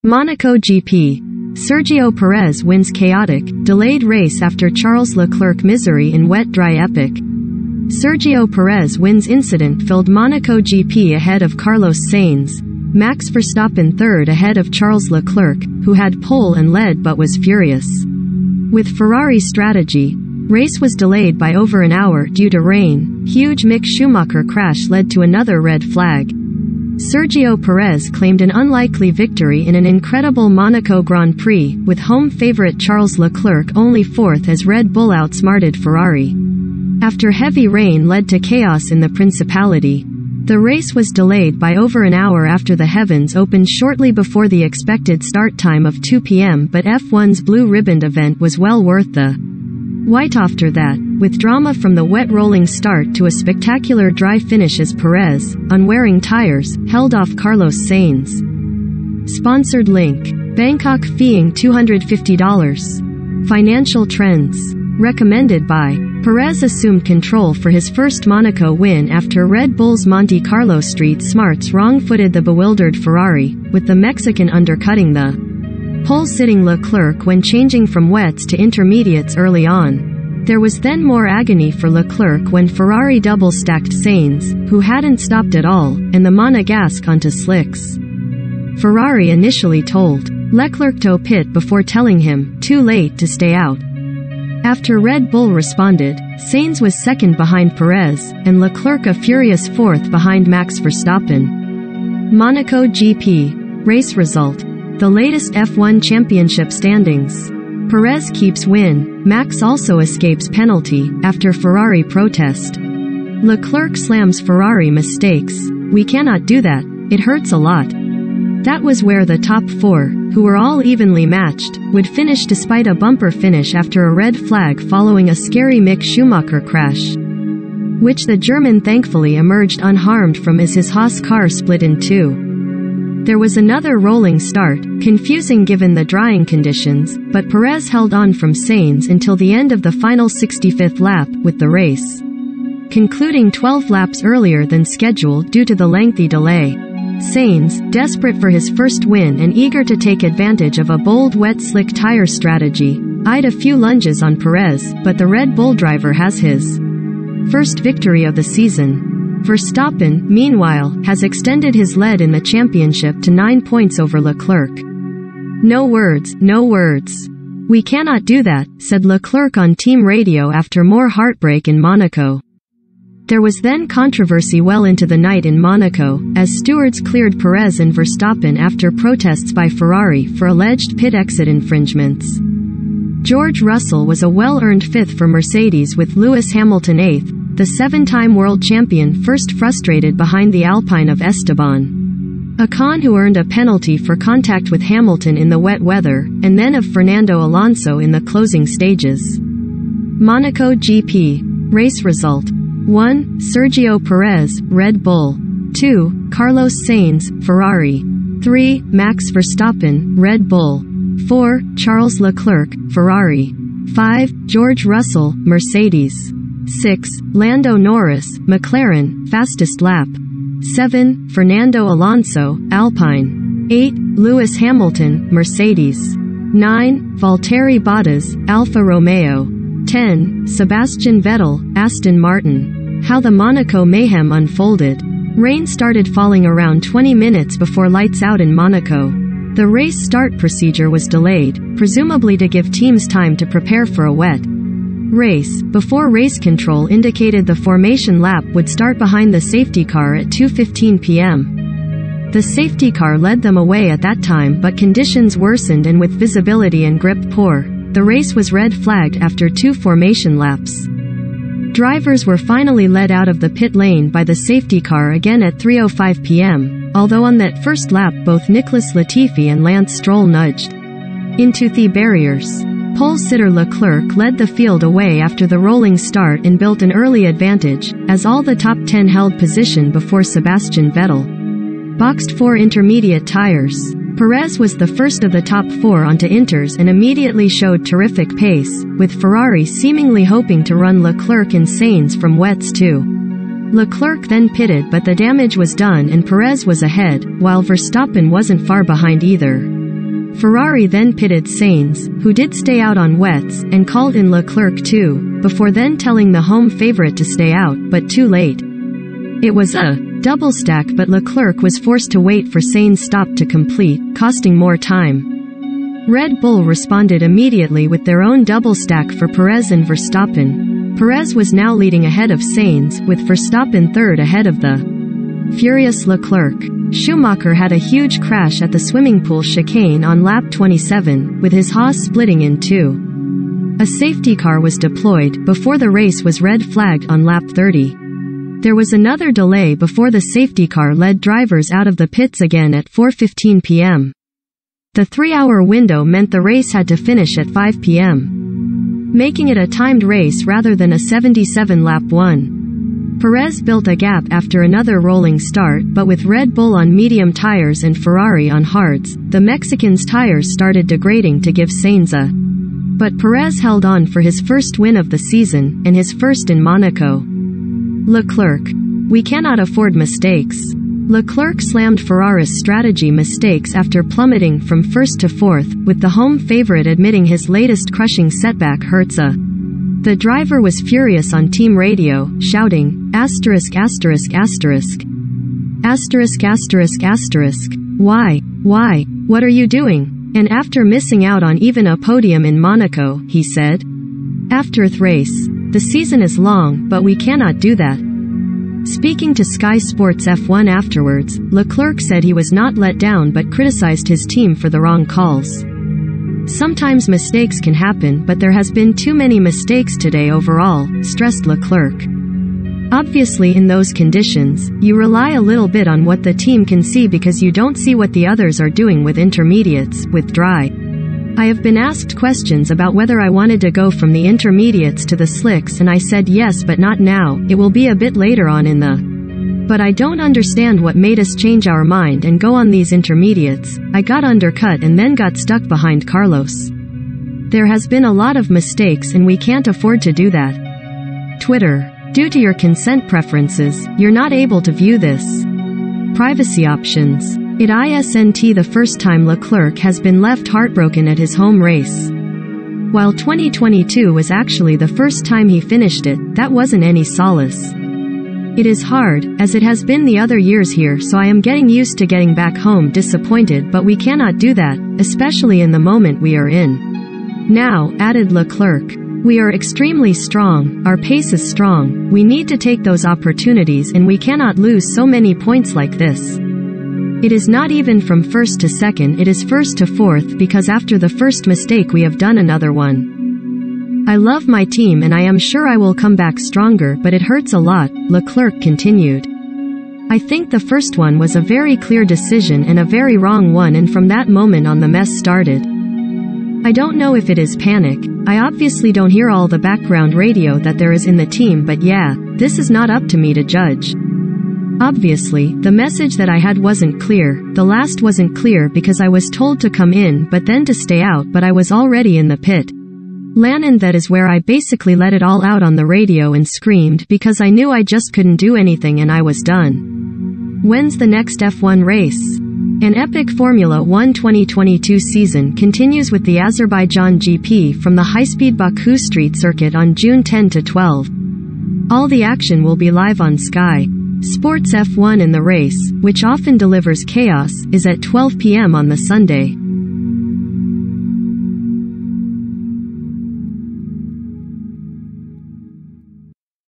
Monaco GP. Sergio Perez wins chaotic, delayed race after Charles Leclerc misery in wet-dry epic. Sergio Perez wins incident-filled Monaco GP ahead of Carlos Sainz. Max Verstappen third ahead of Charles Leclerc, who had pole and led but was furious. With Ferrari strategy, race was delayed by over an hour due to rain. Huge Mick Schumacher crash led to another red flag. Sergio Perez claimed an unlikely victory in an incredible Monaco Grand Prix, with home favorite Charles Leclerc only fourth as Red Bull outsmarted Ferrari. After heavy rain led to chaos in the Principality, the race was delayed by over an hour after the heavens opened shortly before the expected start time of 2 p.m. but F1's blue-ribboned event was well worth the wait after that, with drama from the wet rolling start to a spectacular dry finish as Perez, unwearing tires, held off Carlos Sainz. Sponsored link. Bangkok feeing $250. Financial trends. Recommended by. Perez assumed control for his first Monaco win after Red Bull's Monte Carlo Street Smarts wrong-footed the bewildered Ferrari, with the Mexican undercutting the pole-sitting Leclerc when changing from wets to intermediates early on. There was then more agony for Leclerc when Ferrari double-stacked Sainz, who hadn't stopped at all, and the Monegasque onto slicks. Ferrari initially told Leclerc to pit before telling him, too late to stay out. After Red Bull responded, Sainz was second behind Perez, and Leclerc a furious fourth behind Max Verstappen. Monaco GP. Race result. The latest F1 championship standings. Perez keeps win, Max also escapes penalty, after Ferrari protest. Leclerc slams Ferrari mistakes. We cannot do that, it hurts a lot. That was where the top four, who were all evenly matched, would finish despite a bumper finish after a red flag following a scary Mick Schumacher crash, which the German thankfully emerged unharmed from as his Haas car split in two. There was another rolling start, confusing given the drying conditions, but Perez held on from Sainz until the end of the final 65th lap, with the race concluding 12 laps earlier than scheduled due to the lengthy delay. Sainz, desperate for his first win and eager to take advantage of a bold wet slick tire strategy, eyed a few lunges on Perez, but the Red Bull driver has his first victory of the season. Verstappen, meanwhile, has extended his lead in the championship to 9 points over Leclerc. No words, no words. We cannot do that, said Leclerc on team radio after more heartbreak in Monaco. There was then controversy well into the night in Monaco, as stewards cleared Perez and Verstappen after protests by Ferrari for alleged pit exit infringements. George Russell was a well-earned fifth for Mercedes with Lewis Hamilton eighth, the seven-time world champion first frustrated behind the Alpine of Esteban Ocon, who earned a penalty for contact with Hamilton in the wet weather, and then of Fernando Alonso in the closing stages. Monaco GP. Race result. 1. Sergio Perez, Red Bull. 2. Carlos Sainz, Ferrari. 3. Max Verstappen, Red Bull. 4. Charles Leclerc, Ferrari. 5. George Russell, Mercedes. 6. Lando Norris, McLaren, fastest lap. 7. Fernando Alonso, Alpine. 8. Lewis Hamilton, Mercedes. 9. Valtteri Bottas, Alfa Romeo. 10. Sebastian Vettel, Aston Martin. How the Monaco mayhem unfolded. Rain started falling around 20 minutes before lights out in Monaco. The race start procedure was delayed, presumably to give teams time to prepare for a wet race, before race control indicated the formation lap would start behind the safety car at 2:15 p.m. The safety car led them away at that time, but conditions worsened, and with visibility and grip poor, the race was red flagged after 2 formation laps. Drivers were finally led out of the pit lane by the safety car again at 3:05 p.m., although on that first lap both Nicholas Latifi and Lance Stroll nudged into the barriers. Pole-sitter Leclerc led the field away after the rolling start and built an early advantage, as all the top 10 held position before Sebastian Vettel boxed 4 intermediate tires. Perez was the first of the top 4 onto inters and immediately showed terrific pace, with Ferrari seemingly hoping to run Leclerc and Sainz from wets too. Leclerc then pitted, but the damage was done and Perez was ahead, while Verstappen wasn't far behind either. Ferrari then pitted Sainz, who did stay out on wets, and called in Leclerc too, before then telling the home favorite to stay out, but too late. It was a double stack, but Leclerc was forced to wait for Sainz' stop to complete, costing more time. Red Bull responded immediately with their own double stack for Perez and Verstappen. Perez was now leading ahead of Sainz, with Verstappen third ahead of the furious Leclerc. Schumacher had a huge crash at the swimming pool chicane on lap 27, with his Haas splitting in two. A safety car was deployed before the race was red flagged on lap 30. There was another delay before the safety car led drivers out of the pits again at 4:15 p.m. The 3-hour window meant the race had to finish at 5 p.m., making it a timed race rather than a 77-lap one. Perez built a gap after another rolling start, but with Red Bull on medium tires and Ferrari on hards, the Mexicans' tires started degrading to give Sainz a. But Perez held on for his first win of the season, and his first in Monaco. Leclerc. We cannot afford mistakes. Leclerc slammed Ferrari's strategy mistakes after plummeting from first to fourth, with the home favorite admitting his latest crushing setback hurts a. The driver was furious on team radio, shouting, asterisk asterisk asterisk. Asterisk asterisk asterisk. Why? What are you doing? And after missing out on even a podium in Monaco, he said. After the race, the season is long, but we cannot do that. Speaking to Sky Sports F1 afterwards, Leclerc said he was not let down but criticized his team for the wrong calls. Sometimes mistakes can happen, but there has been too many mistakes today overall, stressed Leclerc. Obviously in those conditions, you rely a little bit on what the team can see because you don't see what the others are doing with intermediates, with dry. I have been asked questions about whether I wanted to go from the intermediates to the slicks, and I said yes, but not now, it will be a bit later on in the. But I don't understand what made us change our mind and go on these intermediates. I got undercut and then got stuck behind Carlos. There has been a lot of mistakes and we can't afford to do that. Twitter. Due to your consent preferences, you're not able to view this. Privacy options. It isn't the first time Leclerc has been left heartbroken at his home race. While 2022 was actually the first time he finished it, that wasn't any solace. It is hard, as it has been the other years here, so I am getting used to getting back home disappointed, but we cannot do that, especially in the moment we are in. Now, added Leclerc. We are extremely strong, our pace is strong, we need to take those opportunities and we cannot lose so many points like this. It is not even from first to second, it is first to fourth, because after the first mistake we have done another one. I love my team and I am sure I will come back stronger, but it hurts a lot, Leclerc continued. I think the first one was a very clear decision and a very wrong one, and from that moment on the mess started. I don't know if it is panic. I obviously don't hear all the background radio that there is in the team, but yeah, this is not up to me to judge. Obviously, the message that I had wasn't clear, the last wasn't clear because I was told to come in but then to stay out, but I was already in the pit. And that is where I basically let it all out on the radio and screamed because I knew I just couldn't do anything and I was done. When's the next F1 race? An epic Formula 1 2022 season continues with the Azerbaijan GP from the high-speed Baku Street Circuit on June 10 to 12. All the action will be live on Sky Sports F1, and the race, which often delivers chaos, is at 12 p.m. on the Sunday.